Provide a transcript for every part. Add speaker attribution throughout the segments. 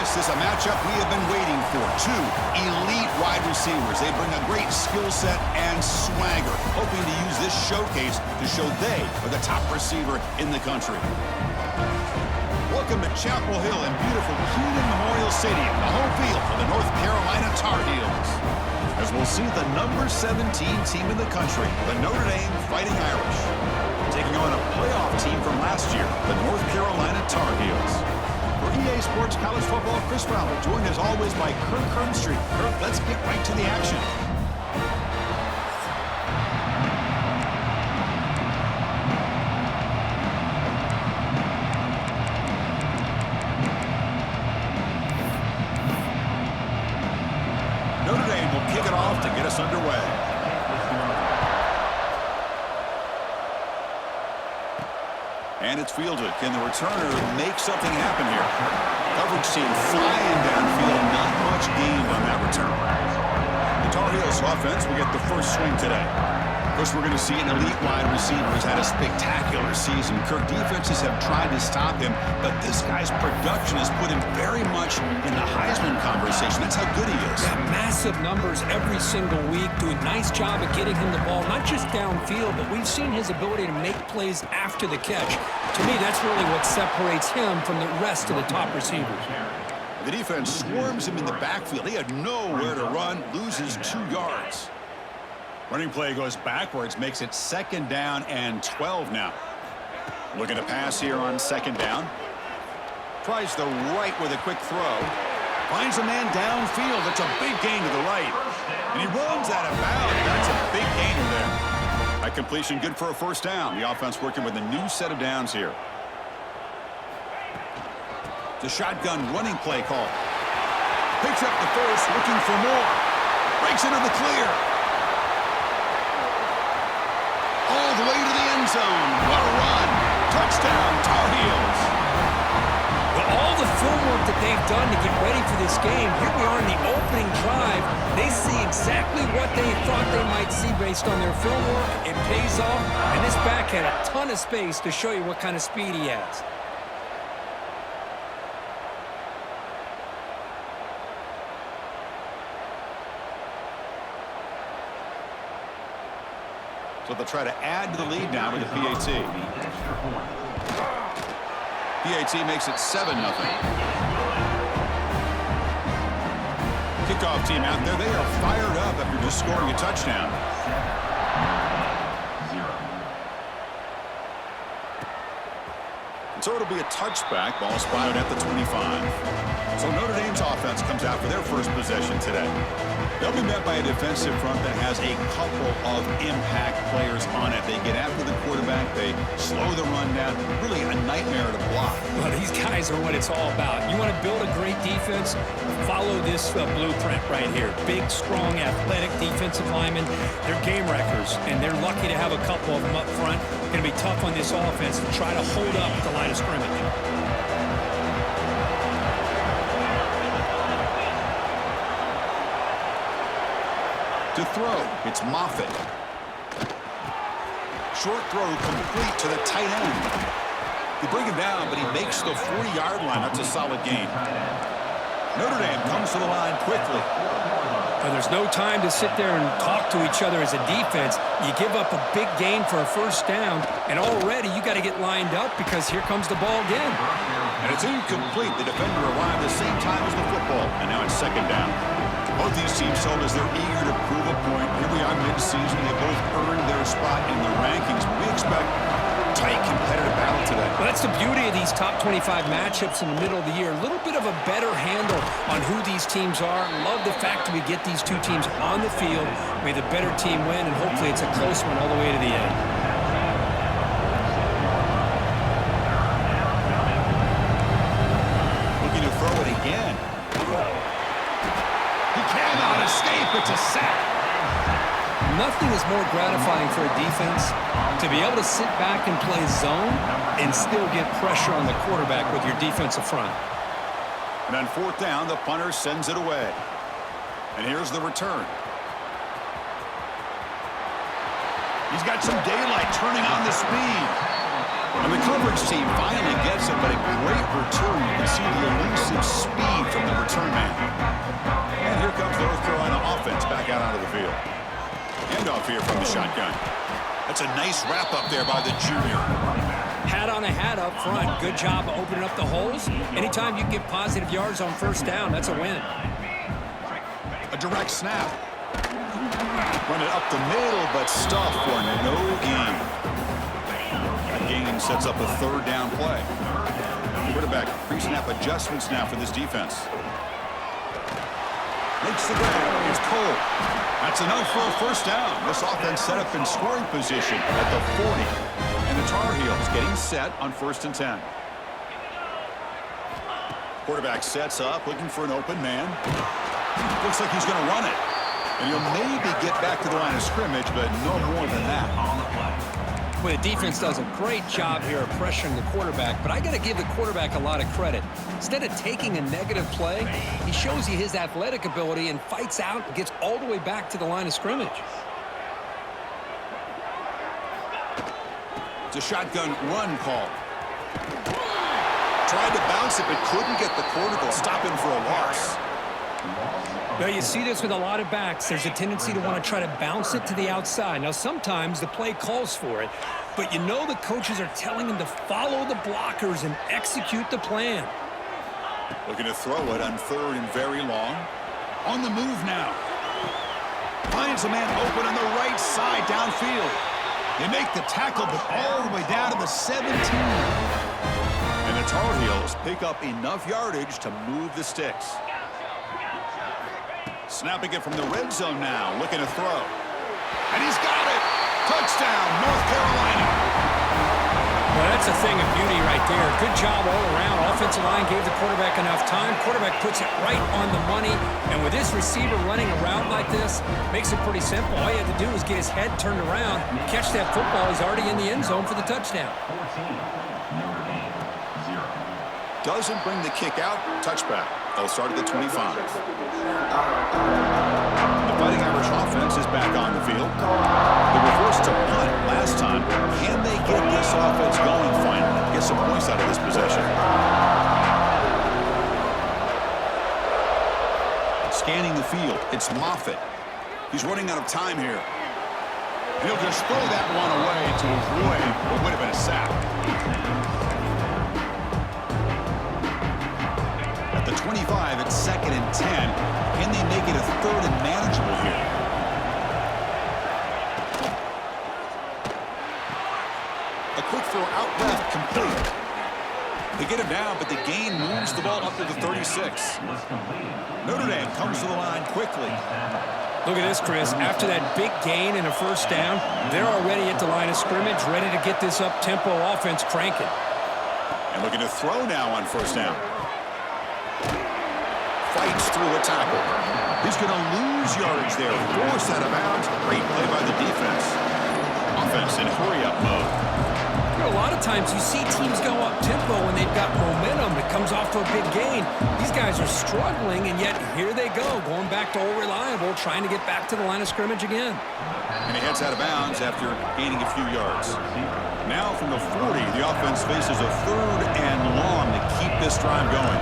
Speaker 1: This is a matchup we have been waiting for. Two elite wide receivers. They bring a great skill set and swagger, hoping to use this showcase to show they are the top receiver in the country. Welcome to Chapel Hill in beautiful Keenan Memorial Stadium, the home field for the North Carolina Tar Heels. As we'll see the number 17 team in the country, the Notre Dame Fighting Irish, taking on a playoff team from last year, the North Carolina Tar Heels. For EA Sports College Football, Chris Fowler, joined as always by Kirk Hermstreet. Kirk, let's get right to the action. Notre Dame will kick it off to get us underway. And it's fielded. Can the returner make something happen here? Coverage team flying downfield. Not much gained on that return. The Tar Heels offense will get the first swing today. Of course, we're going to see an elite wide receiver who's had a spectacular season. Kirk, defenses have tried to stop him, but this guy's production has put him very much in the Heisman conversation. That's how good he is.
Speaker 2: Yeah, massive numbers every single week. Doing a nice job of getting him the ball, not just downfield, but we've seen his ability to make plays after the catch. To me, that's really what separates him from the rest of the top receivers.
Speaker 1: The defense swarms him in the backfield. He had nowhere to run, loses 2 yards. Running play goes backwards, makes it 2nd down and 12 now. Looking to pass here on 2nd down. Tries the right with a quick throw. Finds a man downfield. That's a big gain to the right. And he runs out of bounds. That's a big gainer there. That completion good for a 1st down. The offense working with a new set of downs here. The shotgun running play call. Picks up the first, looking for more. Breaks into the clear. All the way to the end zone. What a run. Touchdown, Tar Heels.
Speaker 2: Well, all the film work that they've done to get ready for this game, here we are in the opening drive. They see exactly what they thought they might see based on their film work. It pays off, and this back had a ton of space to show you what kind of speed he has.
Speaker 1: So they'll try to add to the lead now with the PAT. PAT makes it 7-0. Kickoff team out there. They are fired up after just scoring a touchdown. And so it'll be a touchback. Ball spotted at the 25. So Notre Dame's offense comes out for their first possession today. They'll be met by a defensive front that has a couple of impact players on it. They get after the quarterback. They slow the run down. Really a nightmare to block.
Speaker 2: Well, these guys are what it's all about. You want to build a great defense? Follow this blueprint right here. Big, strong, athletic defensive linemen. They're game wreckers, and they're lucky to have a couple of them up front. Going to be tough on this offense to try to hold up at the line of scrimmage.
Speaker 1: To throw, it's Moffitt. Short throw complete to the tight end. They bring him down, but he makes the 40-yard line. That's a solid gain. Notre Dame comes to the line quickly.
Speaker 2: Well, there's no time to sit there and talk to each other as a defense. You give up a big gain for a 1st down, and already you got to get lined up because here comes the ball again.
Speaker 1: And it's incomplete. The defender arrived the same time as the football, and now it's 2nd down. Both these teams told us they're eager to prove a point. Here we are mid-season. They both earned their spot in the rankings. We expect tight, competitive battle today.
Speaker 2: Well, that's the beauty of these top 25 matchups in the middle of the year. A little bit of a better handle on who these teams are. Love the fact that we get these 2 teams on the field. May the better team win, and hopefully it's a close one all the way to the end.
Speaker 1: Looking to throw it again. He cannot escape. It's a sack.
Speaker 2: Nothing is more gratifying for a defense to be able to sit back and play zone and still get pressure on the quarterback with your defensive front.
Speaker 1: And on 4th down, the punter sends it away. And here's the return. He's got some daylight turning on the speed. And the coverage team finally gets it, but a great return. You can see the elusive speed from the return man. And here comes North Carolina offense back out onto the field. Handoff here from the shotgun. That's a nice wrap up there by the junior.
Speaker 2: Hat on a hat up front. Good job of opening up the holes. Anytime you can get positive yards on first down, that's a win.
Speaker 1: A direct snap. Run it up the middle, but stuffed for no gain. That gain sets up a third down play. Quarterback pre-snap adjustments now for this defense. Makes the grab. It's Cole. That's enough for a first down. This offense set up in scoring position at the 40. And the Tar Heels getting set on 1st and 10. Quarterback sets up, looking for an open man. Looks like he's going to run it. And he'll maybe get back to the line of scrimmage, but no more than that.
Speaker 2: Well, the defense does a great job here of pressuring the quarterback, but I got to give the quarterback a lot of credit. Instead of taking a negative play, he shows you his athletic ability and fights out and gets all the way back to the line of scrimmage.
Speaker 1: It's a shotgun run call. Tried to bounce it, but couldn't get the corner to stop him for a loss.
Speaker 2: Well, you see this with a lot of backs. There's a tendency to want to try to bounce it to the outside. Now, sometimes the play calls for it, but you know the coaches are telling them to follow the blockers and execute the plan.
Speaker 1: Looking to throw it on 3rd and very long. On the move now. Finds a man open on the right side downfield. They make the tackle, but all the way down to the 17. And the Tar Heels pick up enough yardage to move the sticks. Snapping it from the red zone now, looking to throw. And he's got it! Touchdown, North Carolina!
Speaker 2: Well, that's a thing of beauty right there. Good job all around. Offensive line gave the quarterback enough time. Quarterback puts it right on the money. And with this receiver running around like this, makes it pretty simple. All you had to do was get his head turned around, catch that football. He's already in the end zone for the touchdown.
Speaker 1: Doesn't bring the kick out. Touchback. They'll start at the 25. The Fighting Irish offense is back on the field. They were forced to punt last time. Can they get this offense going finally? Get some points out of this possession. Scanning the field. It's Moffitt. He's running out of time here. And he'll just throw that one away to avoid what would have been a sack. At the 25, it's 2nd and 10. Can they make it a 3rd and manageable here? A quick throw out left, complete. They get him down, but the gain moves the ball up to the 36. Notre Dame comes to the line quickly.
Speaker 2: Look at this, Chris. After that big gain and a first down, they're already at the line of scrimmage, ready to get this up-tempo offense cranking.
Speaker 1: And looking to throw now on first down. Fights through a tackle. He's going to lose yardage there. Forced out of bounds. Great play by the defense. Offense in hurry-up mode.
Speaker 2: You know, a lot of times you see teams go up-tempo when they've got momentum. It comes off to a big gain. These guys are struggling, and yet here they go, going back to old reliable, trying to get back to the line of scrimmage again.
Speaker 1: And he heads out of bounds after gaining a few yards. Now from the 40, the offense faces a 3rd and long to keep this drive going.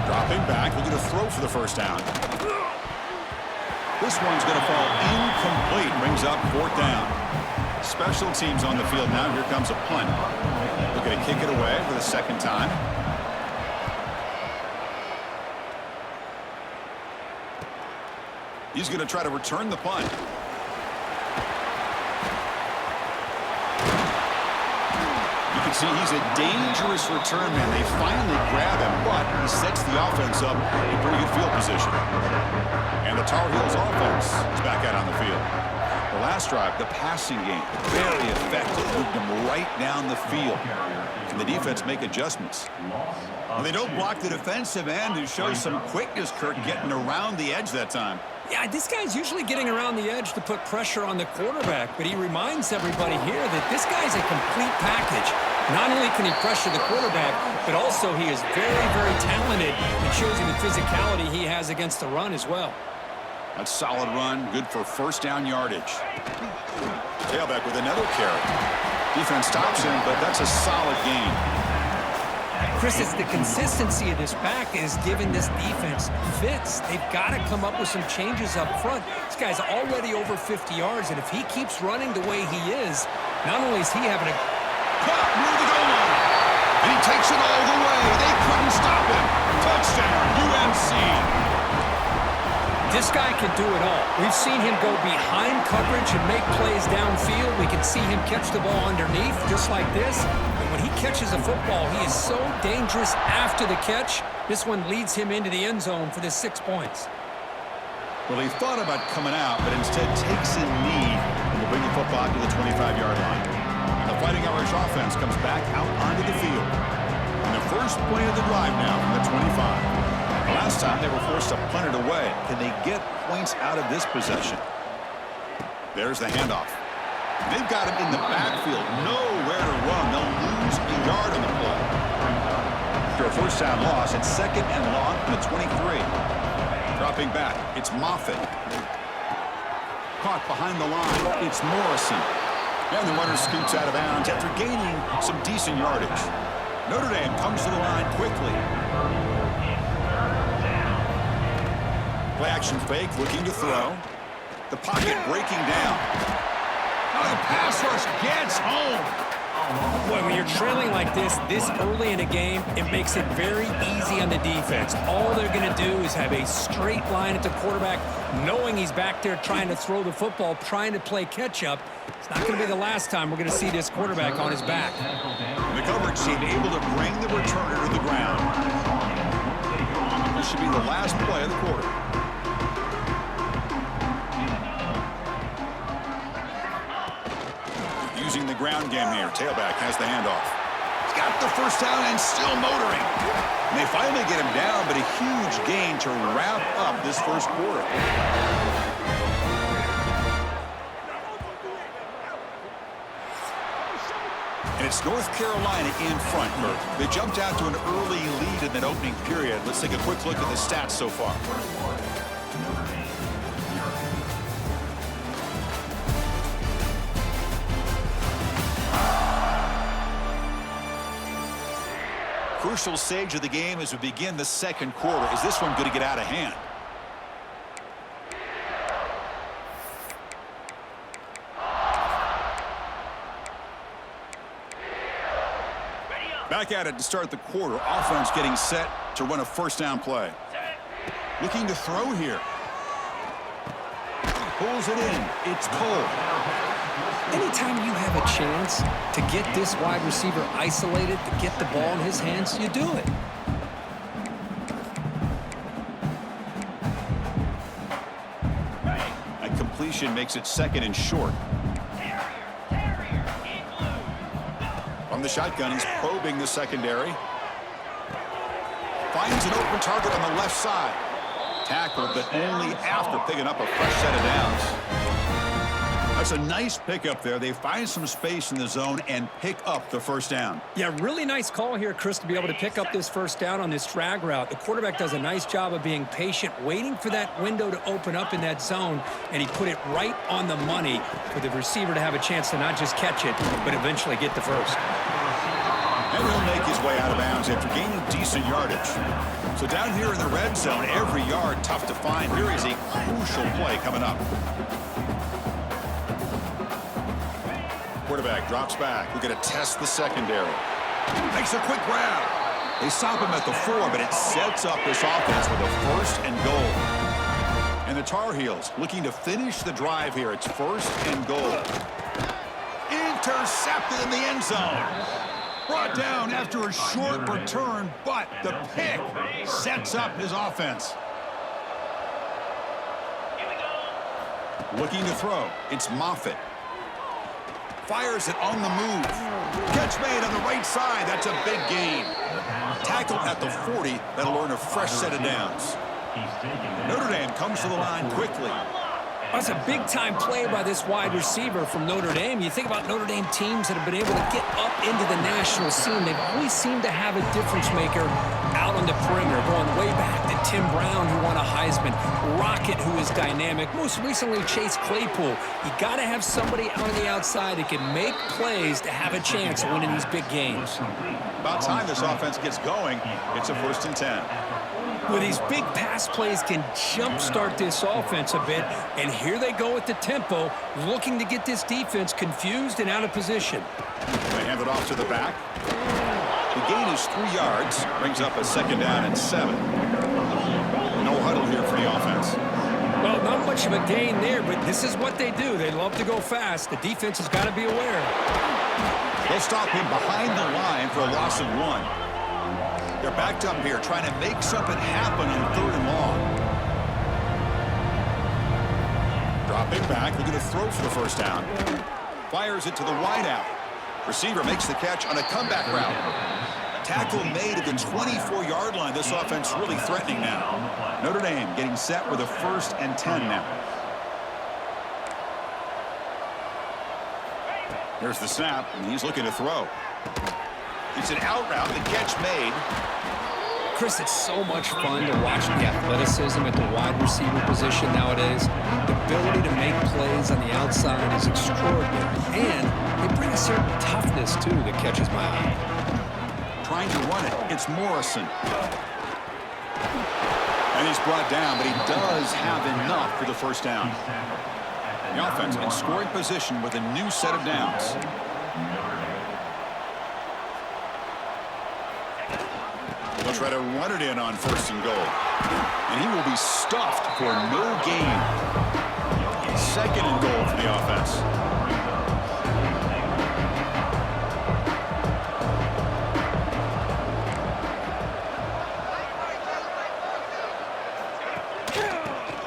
Speaker 1: Dropping back, looking to throw for the first down. This one's going to fall incomplete. Brings up 4th down. Special teams on the field now. Here comes a punt. Looking to kick it away for the 2nd time. He's going to try to return the punt. You can see he's a dangerous return man. They finally grab him, but he sets the offense up in pretty good field position. And the Tar Heels offense is back out on the field. The last drive, the passing game, very effective. Moved them right down the field. Can the defense make adjustments? Well, they don't block the defensive end, who shows some quickness, Kirk, getting around the edge that time.
Speaker 2: Yeah, this guy's usually getting around the edge to put pressure on the quarterback, but he reminds everybody here that this guy's a complete package. Not only can he pressure the quarterback, but also he is very, very talented. It shows you the physicality he has against the run as well.
Speaker 1: That's a solid run, good for first down yardage. Tailback with another carry. Defense stops him, but that's a solid gain.
Speaker 2: Chris, it's the consistency of this back is giving this defense fits. They've got to come up with some changes up front. This guy's already over 50 yards, and if he keeps running the way he is, not only is he having a...
Speaker 1: Caught near the goal line. And he takes it all the way. They couldn't stop him. Touchdown, UMC.
Speaker 2: This guy can do it all. We've seen him go behind coverage and make plays downfield. We can see him catch the ball underneath, just like this. And when he catches a football, he is so dangerous after the catch. This one leads him into the end zone for the 6 points.
Speaker 1: Well, he thought about coming out, but instead takes a knee and will bring the football to the 25-yard line. The Fighting Irish offense comes back out onto the field. And the first play of the drive now from the 25. Last time they were forced to punt it away. Can they get points out of this possession? There's the handoff. They've got him in the backfield. Nowhere to run. They'll lose a yard on the play. After a first down loss, it's 2nd and long from the 23. Dropping back, it's Moffitt. Caught behind the line, it's Morrison. And the runner scoots out of bounds after gaining some decent yardage. Notre Dame comes to the line quickly. Play action fake, looking to throw. The pocket breaking down. Now the pass rush gets home.
Speaker 2: Boy, when you're trailing like this early in a game, it makes it very easy on the defense. All they're going to do is have a straight line at the quarterback, knowing he's back there trying to throw the football, trying to play catch-up. It's not going to be the last time we're going to see this quarterback on his back.
Speaker 1: The coverage team able to bring the returner to the ground. This should be the last play of the quarter. Using the ground game here. Tailback has the handoff. He's got the first down and still motoring. And they finally get him down, but a huge gain to wrap up this first quarter. And it's North Carolina in front, Kurt. They jumped out to an early lead in that opening period. Let's take a quick look at the stats so far. Crucial stage of the game as we begin the second quarter. Is this one going to get out of hand? Back at it to start the quarter. Offense getting set to run a first down play. Looking to throw here. Pulls it in. It's Cole.
Speaker 2: Anytime you have a chance to get this wide receiver isolated, to get the ball in his hands, you do it.
Speaker 1: A completion makes it 2nd and short. From the shotgun, he's probing the secondary. Finds an open target on the left side. Tackled, but only after picking up a fresh set of downs. That's a nice pickup there. They find some space in the zone and pick up the first down.
Speaker 2: Yeah, really nice call here, Chris, to be able to pick up this first down on this drag route. The quarterback does a nice job of being patient, waiting for that window to open up in that zone, and he put it right on the money for the receiver to have a chance to not just catch it, but eventually get the first.
Speaker 1: And he'll make his way out of bounds after gaining decent yardage. So down here in the red zone, every yard tough to find. Here is a crucial play coming up. Quarterback drops back. We're going to test the secondary. Makes a quick grab. They stop him at the 4, but it sets up this offense with a 1st and goal. And the Tar Heels looking to finish the drive here. It's 1st and goal. Intercepted in the end zone. Brought down after a short return, but the pick sets up his offense. Looking to throw. It's Moffitt. Fires it on the move. Catch made on the right side. That's a big gain. Tackle at the 40. That'll earn a fresh set of downs. Notre Dame comes to the line quickly.
Speaker 2: That's a big-time play by this wide receiver from Notre Dame. You think about Notre Dame teams that have been able to get up into the national scene. They've always seemed to have a difference maker out on the perimeter, going way back to Tim Brown, who won a Heisman, Rocket, who is dynamic, most recently Chase Claypool. You got to have somebody out on the outside that can make plays to have a chance of winning these big games.
Speaker 1: About time this offense gets going. It's a 1st and 10.
Speaker 2: Well, these big pass plays can jumpstart this offense a bit, and here they go at the tempo, looking to get this defense confused and out of position.
Speaker 1: They hand it off to the back. The gain is 3 yards, brings up a 2nd down and 7. No huddle here for the offense.
Speaker 2: Well, not much of a gain there, but this is what they do. They love to go fast. The defense has got to be aware.
Speaker 1: They'll stop him behind the line for a loss of 1. They're backed up here trying to make something happen on 3rd and long. Dropping back, looking to throw for the 1st down. Fires it to the wideout. Receiver makes the catch on a comeback route. Tackle made at the 24-yard line. This offense really threatening now. Notre Dame getting set with a 1st and 10 now. Here's the snap, and he's looking to throw. It's an out route, the catch made.
Speaker 2: Chris, it's so much fun to watch the athleticism at the wide receiver position nowadays. The ability to make plays on the outside is extraordinary. And they bring a certain toughness, too, that catches my eye.
Speaker 1: Trying to run it. It's Morrison. And he's brought down, but he does have enough for the 1st down. The offense in scoring position with a new set of downs. They'll try to run it in on 1st and goal. And he will be stuffed for no gain. 2nd and goal for the offense.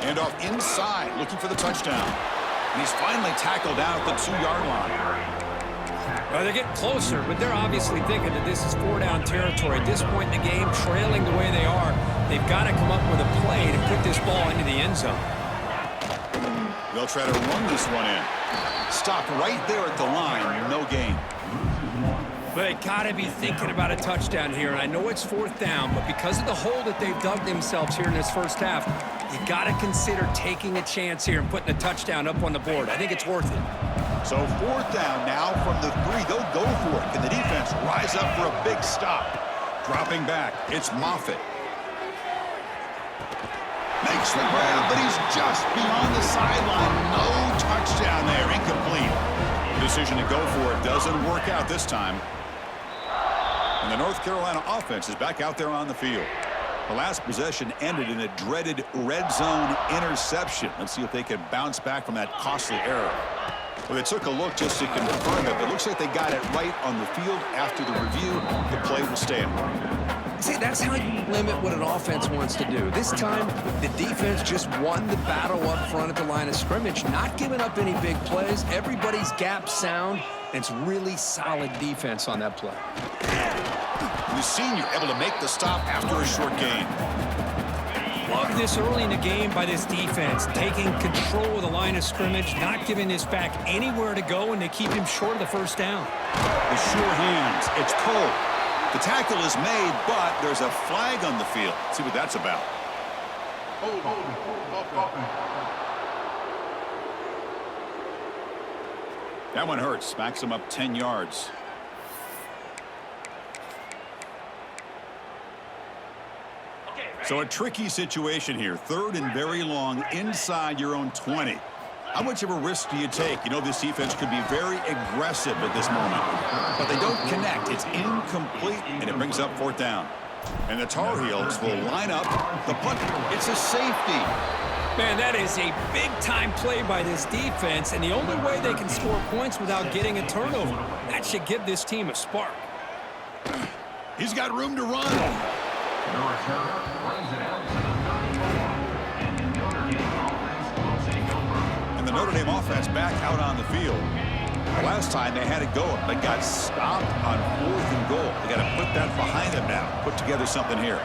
Speaker 1: And off inside, looking for the touchdown. And he's finally tackled down at the 2-yard line.
Speaker 2: Well, they're getting closer, but they're obviously thinking that this is 4-down territory. At this point in the game, trailing the way they are, they've got to come up with a play to put this ball into the end zone.
Speaker 1: They'll try to run this one in. Stopped right there at the line, no gain.
Speaker 2: But they got to be thinking about a touchdown here. And I know it's 4th down, but because of the hole that they've dug themselves here in this 1st half, you got to consider taking a chance here and putting a touchdown up on the board. I think it's worth it.
Speaker 1: So 4th down now from the 3. They'll go for it. Can the defense rise up for a big stop? Dropping back, it's Moffitt. Makes the grab, but he's just beyond the sideline. No touchdown there, incomplete. The decision to go for it doesn't work out this time. And the North Carolina offense is back out there on the field. The last possession ended in a dreaded red zone interception. Let's see if they can bounce back from that costly error. Well, they took a look just to confirm it, but it looks like they got it right on the field. After the review, the play will stand.
Speaker 2: See, that's how you limit what an offense wants to do. This time, the defense just won the battle up front at the line of scrimmage, not giving up any big plays. Everybody's gap sound, and it's really solid defense on that play.
Speaker 1: The senior able to make the stop after a short gain.
Speaker 2: Love this early in the game by this defense, taking control of the line of scrimmage, not giving this back anywhere to go, and they keep him short of the 1st down.
Speaker 1: The sure hands. It's Cole. The tackle is made, but there's a flag on the field. Let's see what that's about. That one hurts. Smacks him up 10 yards. So a tricky situation here. 3rd and very long inside your own 20. How much of a risk do you take? You know, this defense could be very aggressive at this moment, but they don't connect. It's incomplete, and it brings up 4th down. And the Tar Heels will line up the punt. It's a safety.
Speaker 2: Man, that is a big-time play by this defense, and the only way they can score points without getting a turnover. That should give this team a spark.
Speaker 1: He's got room to run. And the Notre Dame offense back out on the field. Last time they had it go, but got stopped on 4th and goal. They got to put that behind them now. Put together something here.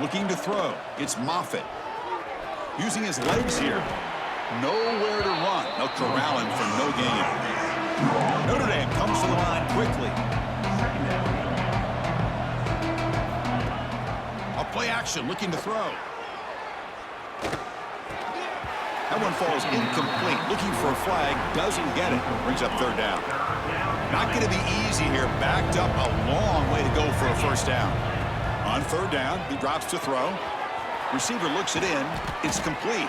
Speaker 1: Looking to throw. It's Moffitt. Using his legs here. Nowhere to run. They'll corral him for no gain. Notre Dame comes to the line quickly. A play action, looking to throw. That one falls incomplete. Looking for a flag, doesn't get it. Brings up third down. Not going to be easy here. Backed up a long way to go for a first down. On third down, he drops to throw. Receiver looks it in. It's complete.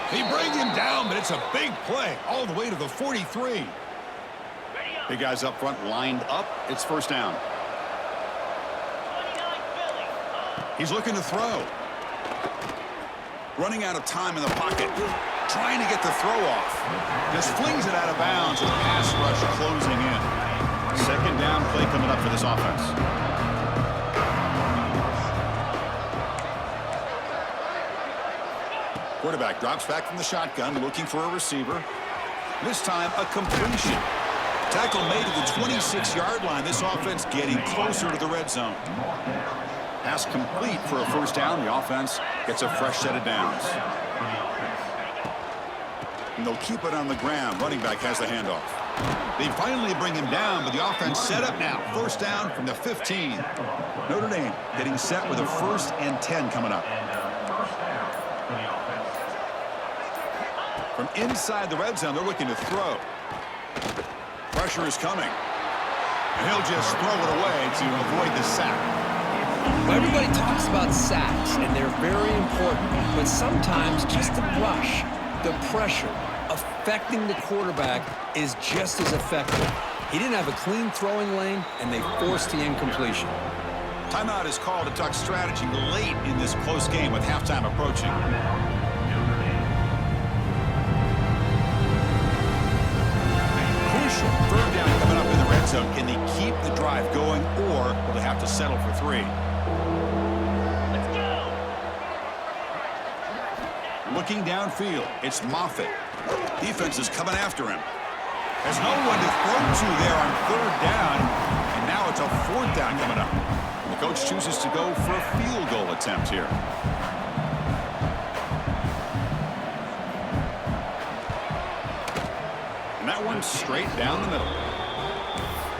Speaker 1: He brings him down, but it's a big play all the way to the 43. Big guys up front lined up. It's first down. He's looking to throw. Running out of time in the pocket. Trying to get the throw off. Just flings it out of bounds with a pass rush closing in. Second down play coming up for this offense. Quarterback drops back from the shotgun, looking for a receiver. This time, a completion. Tackle made at the 26-yard line. This offense getting closer to the red zone. Pass complete for a first down. The offense gets a fresh set of downs. And they'll keep it on the ground. Running back has the handoff. They finally bring him down, but the offense set up now. First down from the 15. Notre Dame getting set with a 1st and 10 coming up. From inside the red zone, they're looking to throw. Pressure is coming. And he'll just throw it away to avoid the sack.
Speaker 3: Well, everybody talks about sacks, and they're very important. But sometimes just the rush, the pressure, affecting the quarterback is just as effective. He didn't have a clean throwing lane, and they forced the incompletion.
Speaker 1: Timeout is called to duck strategy late in this close game with halftime approaching. Crucial third down coming up in the red zone. Can they keep the drive going, or will they have to settle for 3? Looking downfield, it's Moffitt. Defense is coming after him. There's no one to throw to there on third down, and now it's a 4th down coming up. And the coach chooses to go for a field goal attempt here. And that one's straight down the middle.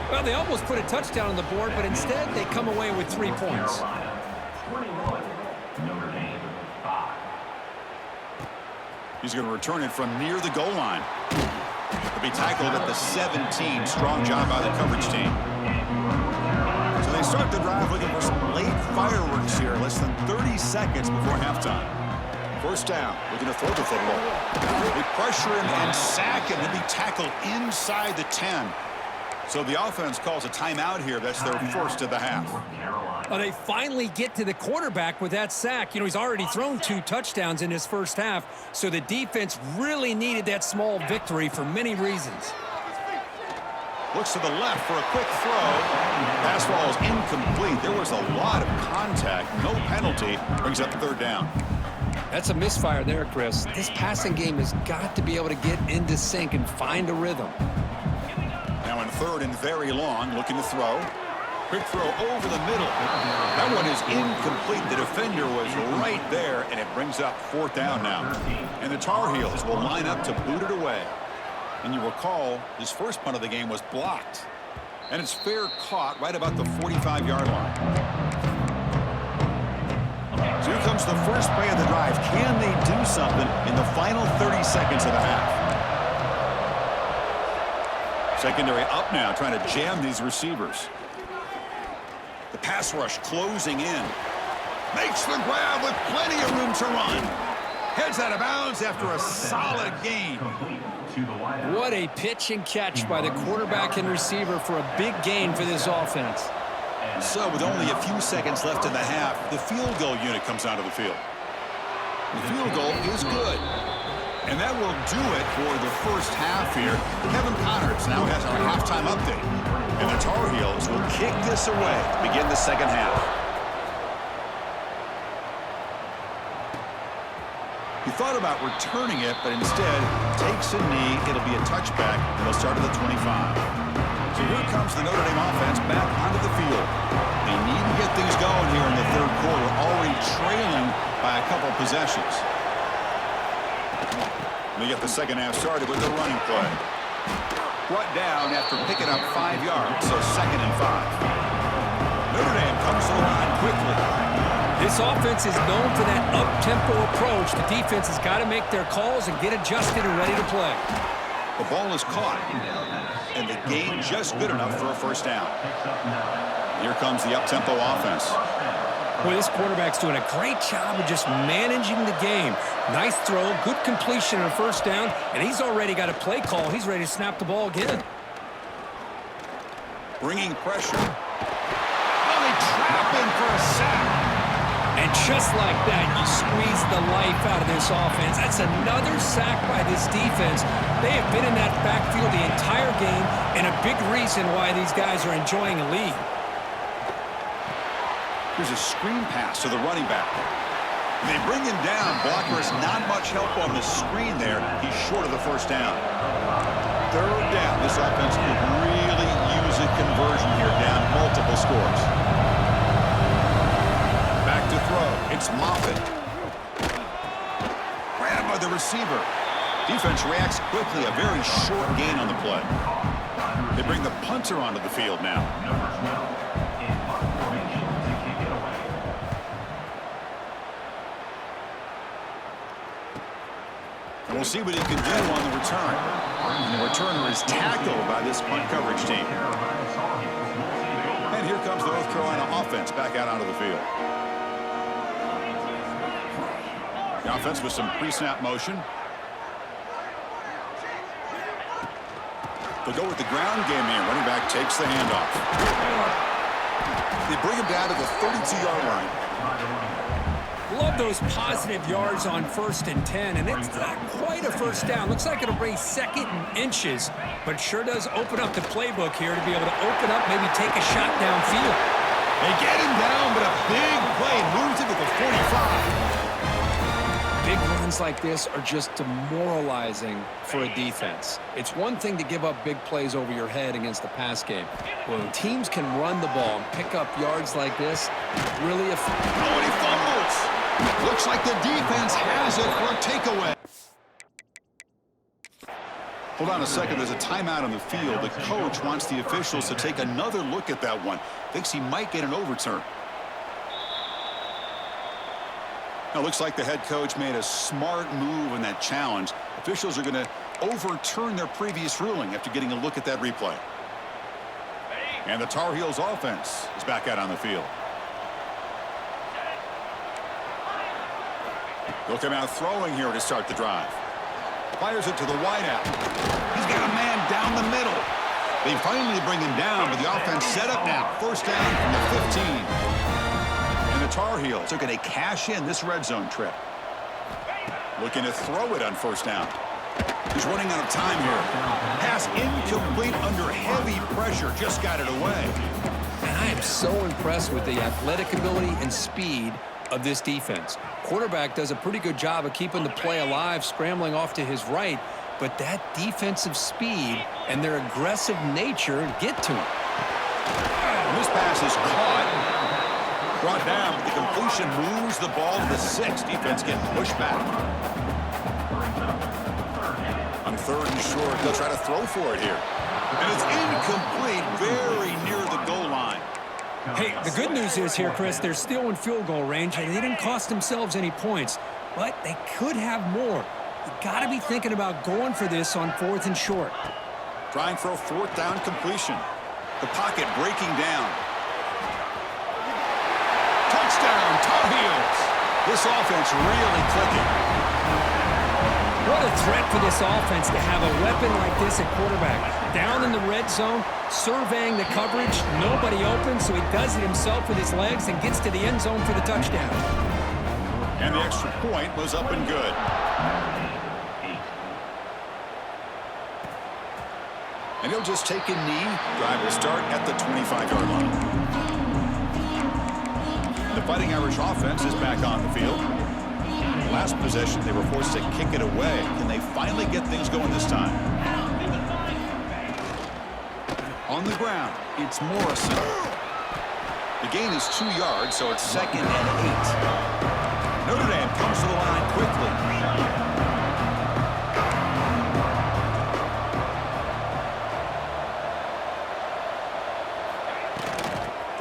Speaker 2: Well, they almost put a touchdown on the board, but instead they come away with 3 points.
Speaker 1: He's going to return it from near the goal line. He'll be tackled at the 17. Strong job by the coverage team. So they start the drive looking for some late fireworks here. Less than 30 seconds before halftime. First down. Looking to throw the football. They pressure him and sack him. He'll be tackled inside the 10. So the offense calls a timeout here. That's their first of the half.
Speaker 2: Well, they finally get to the quarterback with that sack. You know, he's already thrown 2 touchdowns in his first half, so the defense really needed that small victory for many reasons.
Speaker 1: Looks to the left for a quick throw. Pass ball is incomplete. There was a lot of contact. No penalty. Brings up third down.
Speaker 3: That's a misfire there, Chris. This passing game has got to be able to get into sync and find a rhythm.
Speaker 1: Now in third and very long, looking to throw. Quick throw over the middle. That one is incomplete. The defender was right there, and it brings up 4th down now. And the Tar Heels will line up to boot it away. And you recall, his first punt of the game was blocked. And it's fair caught right about the 45-yard line. So here comes the first play of the drive. Can they do something in the final 30 seconds of the half? Secondary up now, trying to jam these receivers. The pass rush closing in. Makes the grab with plenty of room to run. Heads out of bounds after a solid gain.
Speaker 3: What a pitch and catch by the quarterback and receiver for a big gain for this offense.
Speaker 1: So with only a few seconds left in the half, the field goal unit comes onto the field. The field goal is good. And that will do it for the first half here. Kevin Connors now has our halftime update. And the Tar Heels will kick this away to begin the second half. He thought about returning it, but instead takes a knee. It'll be a touchback, and they'll start at the 25. So here comes the Notre Dame offense back onto the field. They need to get things going here in the third quarter, already trailing by a couple possessions. They get the second half started with the running play. Brought down after picking up 5 yards, so 2nd and 5. Notre Dame comes to the line quickly.
Speaker 2: This offense is known for that up-tempo approach. The defense has got to make their calls and get adjusted and ready to play.
Speaker 1: The ball is caught, and the gain just good enough for a first down. Here comes the up-tempo offense.
Speaker 2: Boy, this quarterback's doing a great job of just managing the game. Nice throw, good completion on a first down, and he's already got a play call. He's ready to snap the ball again.
Speaker 1: Bringing pressure. Oh, they trap him for a sack.
Speaker 2: And just like that, you squeeze the life out of this offense. That's another sack by this defense. They have been in that backfield the entire game, and a big reason why these guys are enjoying a lead.
Speaker 1: Here's a screen pass to the running back. They bring him down. Blocker has not much help on the screen there. He's short of the first down. 3rd down. This offense could really use a conversion here, down multiple scores. Back to throw. It's Moffitt. Grabbed by the receiver. Defense reacts quickly. A very short gain on the play. They bring the punter onto the field now. We'll see what he can do on the return. And the returner is tackled by this punt coverage team. And here comes the North Carolina offense back out onto the field. The offense with some pre-snap motion. They'll go with the ground game here. Running back takes the handoff. They bring him down to the 32-yard line.
Speaker 2: Love those positive yards on 1st and 10, and it's not quite a first down. Looks like it'll bring 2nd and inches, but sure does open up the playbook here to be able to open up, maybe take a shot downfield.
Speaker 1: They get him down, but a big play moves it to the 45.
Speaker 3: Big runs like this are just demoralizing for a defense. It's one thing to give up big plays over your head against the pass game. When teams can run the ball and pick up yards like this, really effective.
Speaker 1: Oh, and he fumbles. Looks like the defense has it for a takeaway. Hold on a second. There's a timeout on the field. The coach wants the officials to take another look at that one. Thinks he might get an overturn. Now, looks like the head coach made a smart move in that challenge. Officials are going to overturn their previous ruling after getting a look at that replay. And the Tar Heels offense is back out on the field. They'll come out throwing here to start the drive. Fires it to the wideout. He's got a man down the middle. They finally bring him down, but the offense set up now. First down from the 15. And the Tar Heels are going to cash in this red zone trip. Looking to throw it on first down. He's running out of time here. Pass incomplete under heavy pressure. Just got it away.
Speaker 3: And I am so impressed with the athletic ability and speed of this defense. Quarterback does a pretty good job of keeping the play alive, scrambling off to his right, but that defensive speed and their aggressive nature get to him.
Speaker 1: And this pass is caught. Brought down, but the completion moves the ball to the 6. Defense getting pushed back. On 3rd and short, they'll try to throw for it here. And it's incomplete, very near the goal line.
Speaker 2: Hey, the good news is here, Chris, they're still in field goal range, and they didn't cost themselves any points, but they could have more. You got to be thinking about going for this on 4th and short.
Speaker 1: Trying for a 4th down completion. The pocket breaking down. Touchdown, Tar Heels. This offense really clicking.
Speaker 2: What a threat for this offense to have a weapon like this at quarterback. Down in the red zone, surveying the coverage, nobody open, so he does it himself with his legs and gets to the end zone for the touchdown.
Speaker 1: And the extra point was up and good. And he'll just take a knee. Drive will start at the 25-yard line. The Fighting Irish offense is back on the field. Last possession, they were forced to kick it away. Can they finally get things going this time? On the ground, it's Morrison. The gain is 2 yards, so it's 2nd and 8. Notre Dame comes to the line quickly.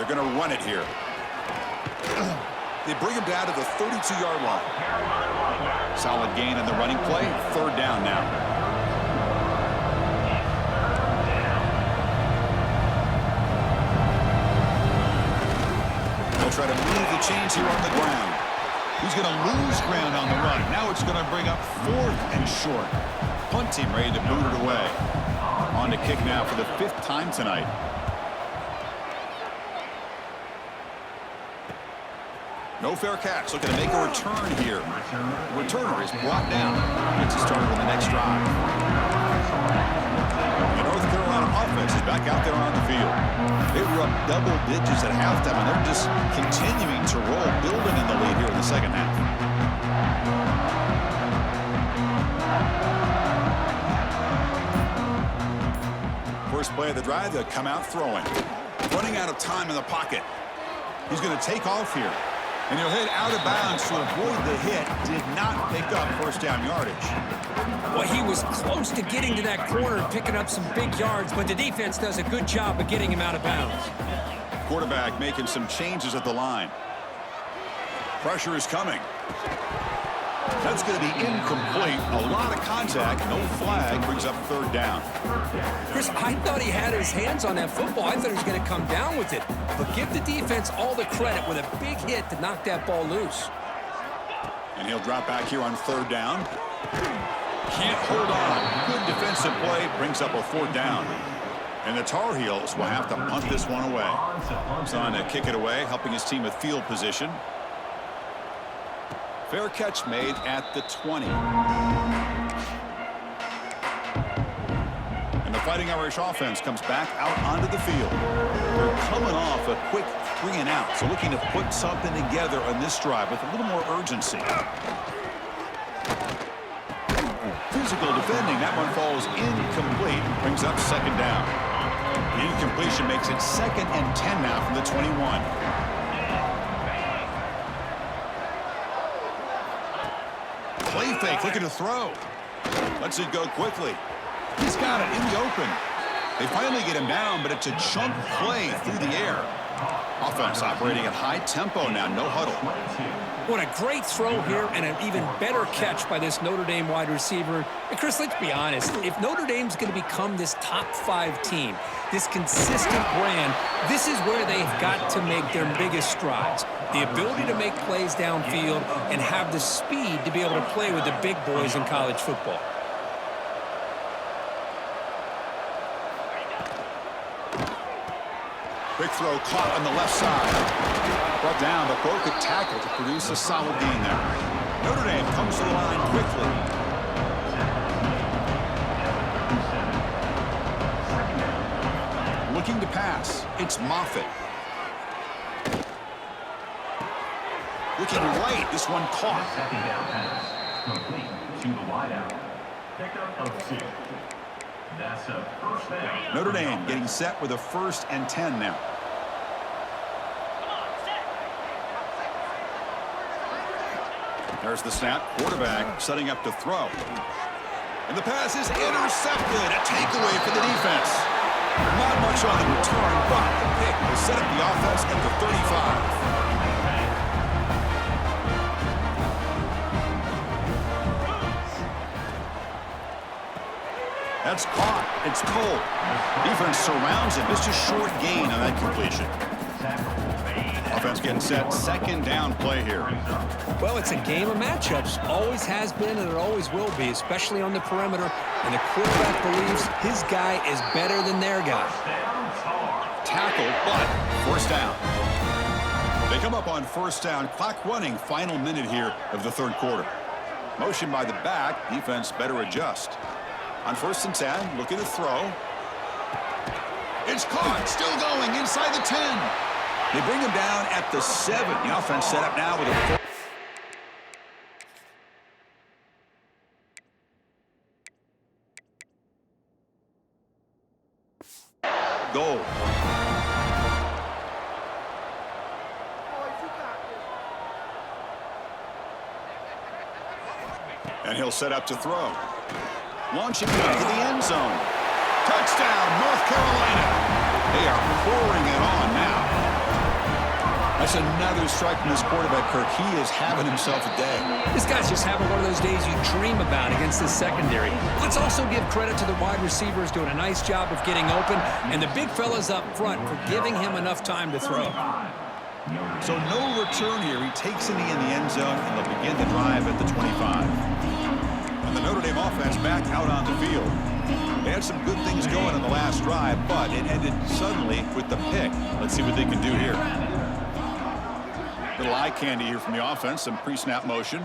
Speaker 1: They're going to run it here. They bring him down to the 32-yard line. Solid gain in the running play. Third down now. They'll try to move the chains here on the ground. He's going to lose ground on the run. Now it's going to bring up 4th and short. Punt team ready to boot it away. On to kick now for the 5th time tonight. No fair catch. Looking to make a return here. The returner is brought down. Gets it started on the next drive. The North Carolina offense is back out there on the field. They were up double digits at halftime, and they're just continuing to roll, building in the lead here in the second half. First play of the drive, they'll come out throwing. Running out of time in the pocket. He's going to take off here. And he'll hit out of bounds to avoid the hit. Did not pick up first down yardage.
Speaker 2: Well, he was close to getting to that corner and picking up some big yards, but the defense does a good job of getting him out of bounds.
Speaker 1: Quarterback making some changes at the line. Pressure is coming. That's going to be incomplete. A lot of contact. No flag. Brings up third down.
Speaker 2: Chris, I thought he had his hands on that football. I thought he was going to come down with it. But give the defense all the credit with a big hit to knock that ball loose.
Speaker 1: And he'll drop back here on third down. Can't hold on. Good defensive play. Brings up a 4th down. And the Tar Heels will have to punt this one away. He's on to kick it away, helping his team with field position. Fair catch made at the 20. And the Fighting Irish offense comes back out onto the field. They're coming off a quick 3 and out, so looking to put something together on this drive with a little more urgency. Physical defending. That one falls incomplete. Brings up second down. The incompletion makes it 2nd and 10 now from the 21. Play fake, looking to throw. Lets it go quickly. He's got it in the open. They finally get him down, but it's a chunk play through the air. Offense operating at high tempo now, no huddle.
Speaker 2: What a great throw here and an even better catch by this Notre Dame wide receiver. And Chris, let's be honest. If Notre Dame's going to become this top 5 team, this consistent brand, this is where they've got to make their biggest strides. The ability to make plays downfield and have the speed to be able to play with the big boys in college football.
Speaker 1: Quick throw caught on the left side. Brought down, but broke a tackle to produce a solid gain there. Notre Dame comes to the line quickly. Looking to pass. It's Moffitt. Looking right. This one caught.
Speaker 4: Second down pass. Complete to the wideout. Pickup of 2. That's a first down.
Speaker 1: Notre Dame getting set with a 1st and 10 now. There's the snap. Quarterback setting up to throw. And the pass is intercepted. A takeaway for the defense. Not much on the return, but the pick will set up the offense at the 35. That's caught. It's Cole. Defense surrounds him. Just a short gain on that completion. Offense getting set. 2nd down play here.
Speaker 2: Well, it's a game of matchups. Always has been and it always will be, especially on the perimeter. And the quarterback believes his guy is better than their guy.
Speaker 1: Tackled, but 1st down. They come up on 1st down. Clock running. Final minute here of the 3rd quarter. Motion by the back. Defense better adjust. On 1st and 10, looking to throw. It's caught. Still going inside the 10. They bring him down at the 7. The offense set up now with a goal. And he'll set up to throw. Launching into the end zone. Touchdown, North Carolina. They are pouring it on now. That's another strike from this quarterback, Kirk. He is having himself a day.
Speaker 3: This guy's just having one of those days you dream about against this secondary. Let's also give credit to the wide receivers doing a nice job of getting open, and the big fellas up front for giving him enough time to throw.
Speaker 1: So no return here. He takes it in the end zone, and they'll begin the drive at the 25. And the Notre Dame offense back out on the field. They had some good things going in the last drive, but it ended suddenly with the pick. Let's see what they can do here. Little eye candy here from the offense, some pre-snap motion.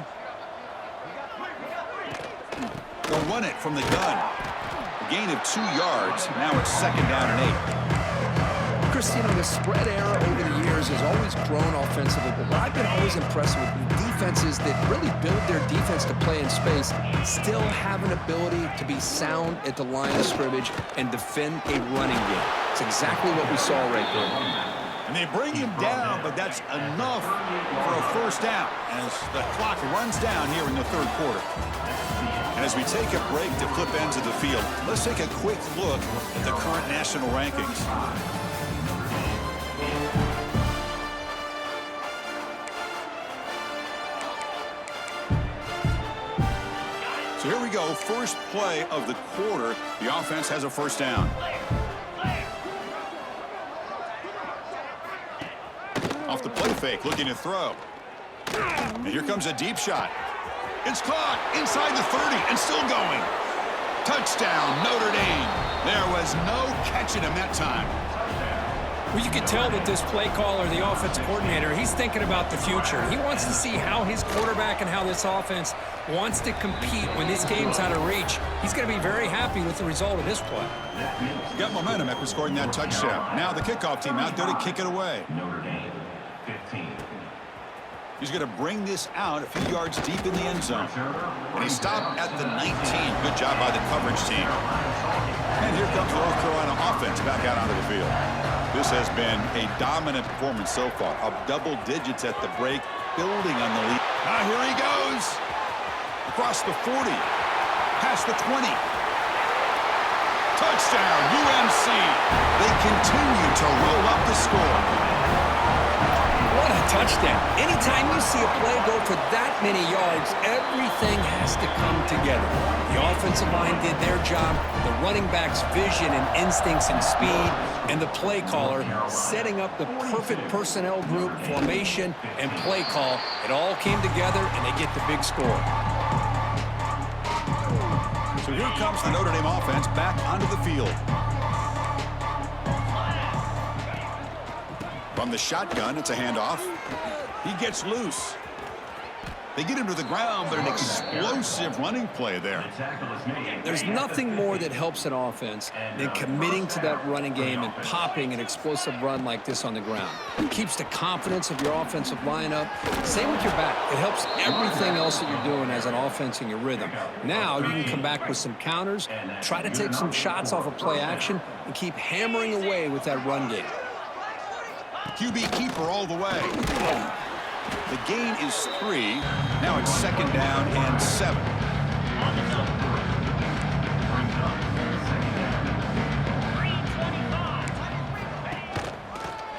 Speaker 1: They'll run it from the gun. A gain of 2 yards. Now it's 2nd down and 8.
Speaker 3: Christine, the spread era over the years has always grown offensively, but what I've been always impressed with defenses that really build their defense to play in space still have an ability to be sound at the line of scrimmage and defend a running game. It's exactly what we saw right there.
Speaker 1: And they bring him down, but that's enough for a 1st down as the clock runs down here in the 3rd quarter. And as we take a break to flip ends of the field, let's take a quick look at the current national rankings. So here we go, first play of the quarter. The offense has a 1st down. Off the play fake, looking to throw. And here comes a deep shot. It's caught inside the 30 and still going. Touchdown, Notre Dame. There was no catching him that time.
Speaker 2: Well, you can tell that this play caller, the offensive coordinator, he's thinking about the future. He wants to see how his quarterback and how this offense wants to compete when this game's out of reach. He's going to be very happy with the result of this play.
Speaker 1: Got momentum after scoring that touchdown. Now the kickoff team out there to kick it away.
Speaker 4: Notre Dame, 15.
Speaker 1: He's going to bring this out a few yards deep in the end zone. And he stopped at the 19. Good job by the coverage team. And here comes the North Carolina offense back out onto the field. This has been a dominant performance so far, up double digits at the break, building on the lead. Now here he goes. Across the 40, past the 20. Touchdown, UMC. They continue to roll up the score.
Speaker 3: What a touchdown. Anytime you see a play go for that many yards, everything has to come together. The offensive line did their job, the running back's vision and instincts and speed, and the play caller setting up the perfect personnel group, formation, and play call. It all came together, and they get the big score.
Speaker 1: So here comes the Notre Dame offense back onto the field. From the shotgun, it's a handoff. He gets loose. They get him to the ground, but an explosive running play there.
Speaker 3: There's nothing more that helps an offense than committing to that running game and popping an explosive run like this on the ground. It keeps the confidence of your offensive lineup. Same with your back. It helps everything else that you're doing as an offense in your rhythm. Now you can come back with some counters, try to take some shots off of play action, and keep hammering away with that run game.
Speaker 1: QB keeper all the way. The gain is 3. Now it's 2nd down and 7.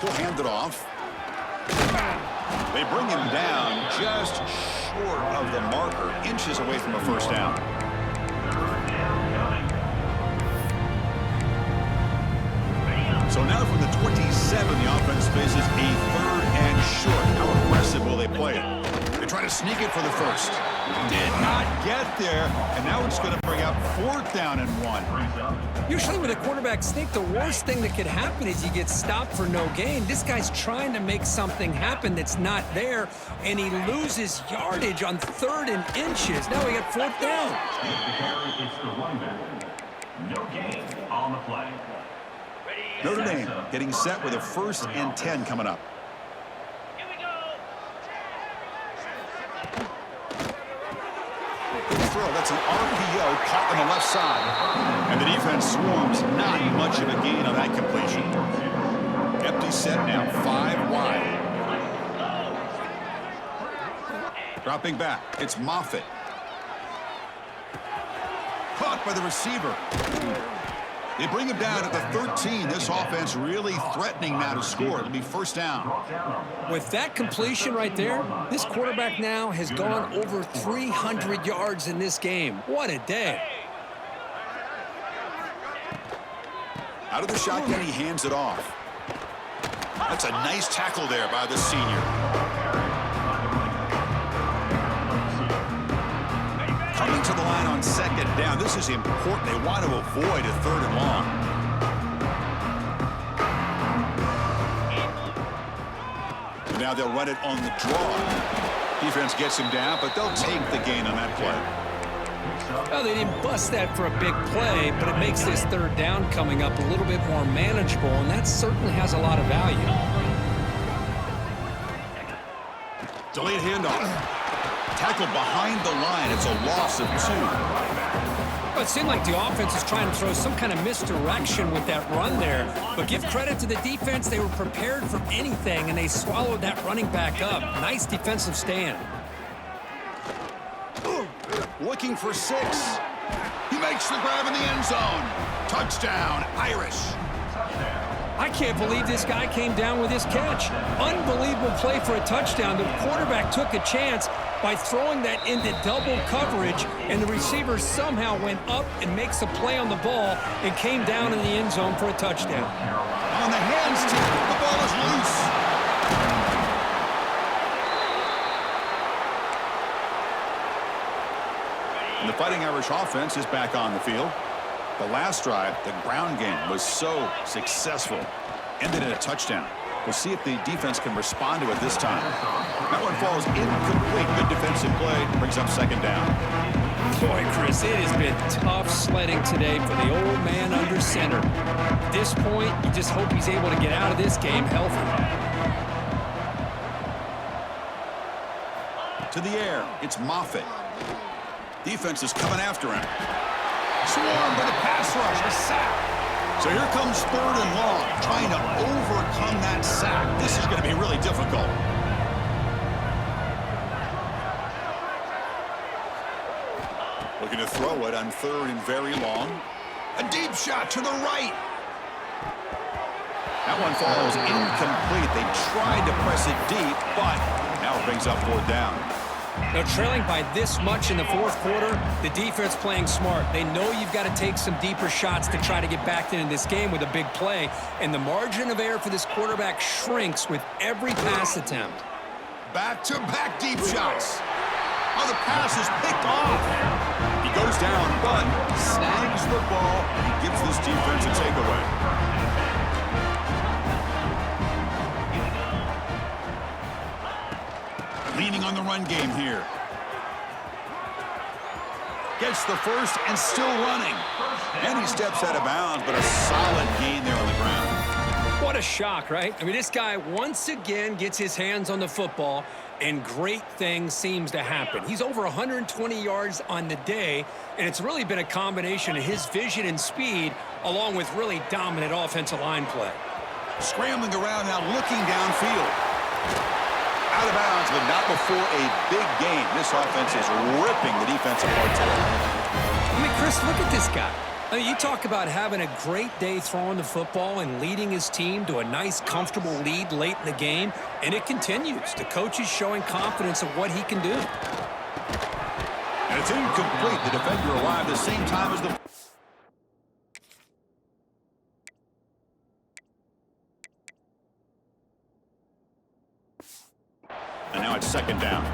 Speaker 1: He'll hand it off. They bring him down just short of the marker, inches away from a 1st down. So now from the 27, the offense faces a 3rd and short. How aggressive will they play it? They try to sneak it for the 1st. Did not get there, and now it's going to bring out 4th down and 1.
Speaker 2: Usually with a quarterback sneak, the worst thing that could happen is you get stopped for no gain. This guy's trying to make something happen that's not there, and he loses yardage on 3rd and inches. Now we got 4th down.
Speaker 4: It's the running back. No gain on the play.
Speaker 1: Notre Dame getting set with a 1st and 10 coming up. Good throw. That's an RPO caught on the left side. And the defense swarms. Not much of a gain on that completion. Empty set now, 5 wide. Dropping back. It's Moffitt. Caught by the receiver. They bring him down at the 13. This offense really threatening now to score. It'll be first down.
Speaker 3: With that completion right there, this quarterback now has gone over 300 yards in this game. What a day.
Speaker 1: Out of the shotgun, he hands it off. That's a nice tackle there by the senior. Coming to the line on second down. This is important. They want to avoid a 3rd and long. And now they'll run it on the draw. Defense gets him down, but they'll take the gain on that play.
Speaker 3: Well, they didn't bust that for a big play, but it makes this 3rd down coming up a little bit more manageable, and that certainly has a lot of value.
Speaker 1: Delayed handoff. Tackle behind the line. It's a loss of 2.
Speaker 3: Well, it seemed like the offense is trying to throw some kind of misdirection with that run there. But give credit to the defense. They were prepared for anything, and they swallowed that running back up. Nice defensive stand.
Speaker 1: Looking for 6. He makes the grab in the end zone. Touchdown, Irish.
Speaker 3: I can't believe this guy came down with this catch. Unbelievable play for a touchdown. The quarterback took a chance by throwing that into double coverage, and the receiver somehow went up and makes a play on the ball and came down in the end zone for a touchdown.
Speaker 1: On the hands tip, the ball is loose. And the Fighting Irish offense is back on the field. The last drive, the ground game, was so successful. Ended in a touchdown. We'll see if the defense can respond to it this time. That one falls incomplete. Good defensive play. Brings up second down.
Speaker 3: Boy, Chris, it has been tough sledding today for the old man under center. At this point, you just hope he's able to get out of this game healthy.
Speaker 1: To the air, it's Moffitt. Defense is coming after him. Swarmed by the pass rush, a sack. So here comes 3rd and long, trying to overcome that sack. This is going to be really difficult. Looking to throw it on 3rd and very long. A deep shot to the right. That one falls incomplete. They tried to press it deep, but now it brings up 4th down.
Speaker 3: Now, trailing by this much in the 4th quarter, the defense playing smart. They know you've got to take some deeper shots to try to get back into this game with a big play, and the margin of error for this quarterback shrinks with every pass attempt.
Speaker 1: Back-to-back deep shots. Oh, the pass is picked off. He goes down, but snags the ball and gives this defense a takeaway. Leaning on the run game here. Gets the first and still running. And he steps out of bounds, but a solid gain there on the ground.
Speaker 3: What a shock, right? I mean, this guy once again gets his hands on the football, and great things seems to happen. He's over 120 yards on the day, and it's really been a combination of his vision and speed, along with really dominant offensive line play.
Speaker 1: Scrambling around now, looking downfield. Out of bounds, but not before a big game. This offense is ripping the defense apart today.
Speaker 3: I mean, Chris, look at this guy. I mean, you talk about having a great day throwing the football and leading his team to a nice, comfortable lead late in the game, and it continues. The coach is showing confidence of what he can do.
Speaker 1: And it's incomplete. The defender arrived at the same time as the... And now it's second down.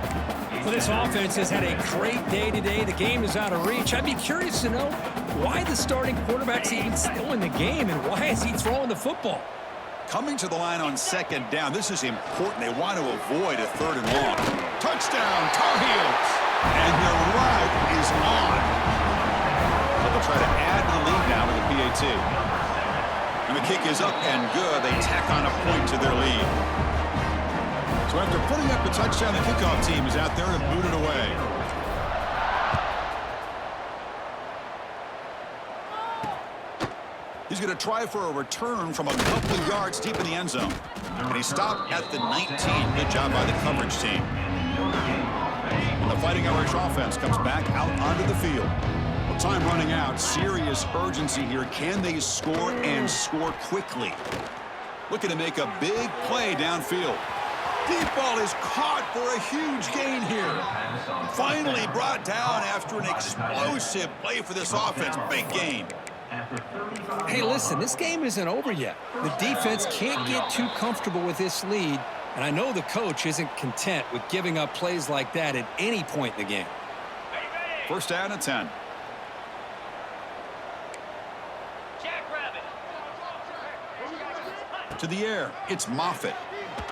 Speaker 3: Well, this offense has had a great day today. The game is out of reach. I'd be curious to know why the starting quarterback's even still in the game, and why is he throwing the football?
Speaker 1: Coming to the line on second down. This is important. They want to avoid a 3rd and long. Touchdown, Tar Heels! And their route is on. They'll try to add to the lead now with the PAT. And the kick is up and good. They tack on a point to their lead. So after putting up the touchdown, the kickoff team is out there to boot it away. He's going to try for a return from a couple of yards deep in the end zone. And he stopped at the 19. Good job by the coverage team. And the Fighting Irish offense comes back out onto the field. We'll Time running out. Serious urgency here. Can they score and score quickly? Looking to make a big play downfield. Deep ball is caught for a huge gain here. Finally brought down after an explosive play for this offense. Big gain.
Speaker 3: Hey, listen, this game isn't over yet. The defense can't get too comfortable with this lead, and I know the coach isn't content with giving up plays like that at any point in the game.
Speaker 1: First down and 10. To the air, it's Moffitt.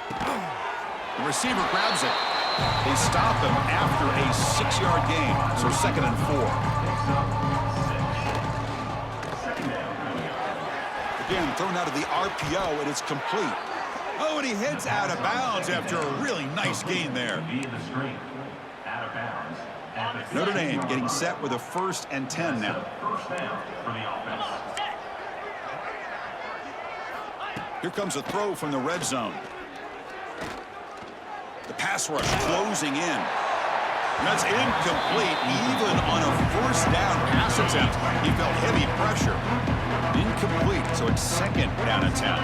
Speaker 1: The receiver grabs it. They stop him after a 6-yard gain, so 2nd and 4. Again, thrown out of the RPO, and it's complete. Oh, and he heads out of bounds after a really nice gain there. Notre Dame getting set with a 1st and 10 now. Here comes a throw from the red zone. The pass rush closing in. That's incomplete. Even on a 1st down pass attempt, he felt heavy pressure. Incomplete, so it's 2nd down and 10.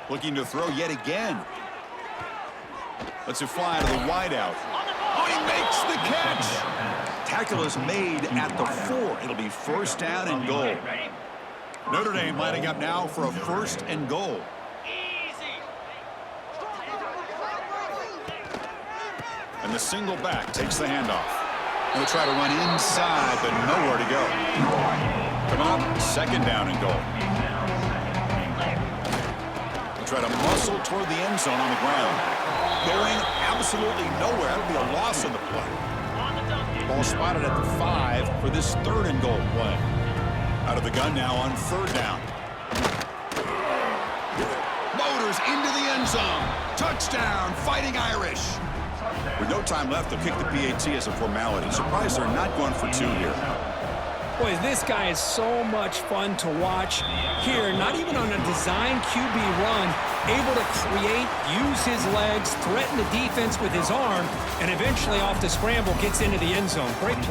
Speaker 1: Looking to throw yet again. Lets it fly to the wideout. Oh, he makes the catch. Tackle is made at the 4. It'll be 1st down and goal. Notre Dame lining up now for a 1st and goal. And the single back takes the handoff. They'll try to run inside, but nowhere to go. Coming up, 2nd down and goal. They'll try to muscle toward the end zone on the ground. Going absolutely nowhere. That'll be a loss on the play. Ball spotted at the 5 for this 3rd and goal play. Out of the gun now on 3rd down. Motors into the end zone. Touchdown, Fighting Irish. With no time left, they'll kick the PAT as a formality. Surprised they're not going for 2 here.
Speaker 2: Boy, this guy is so much fun to watch. Here, not even on a design QB run, able to create, use his legs, threaten the defense with his arm, and eventually off the scramble gets into the end zone. Great play.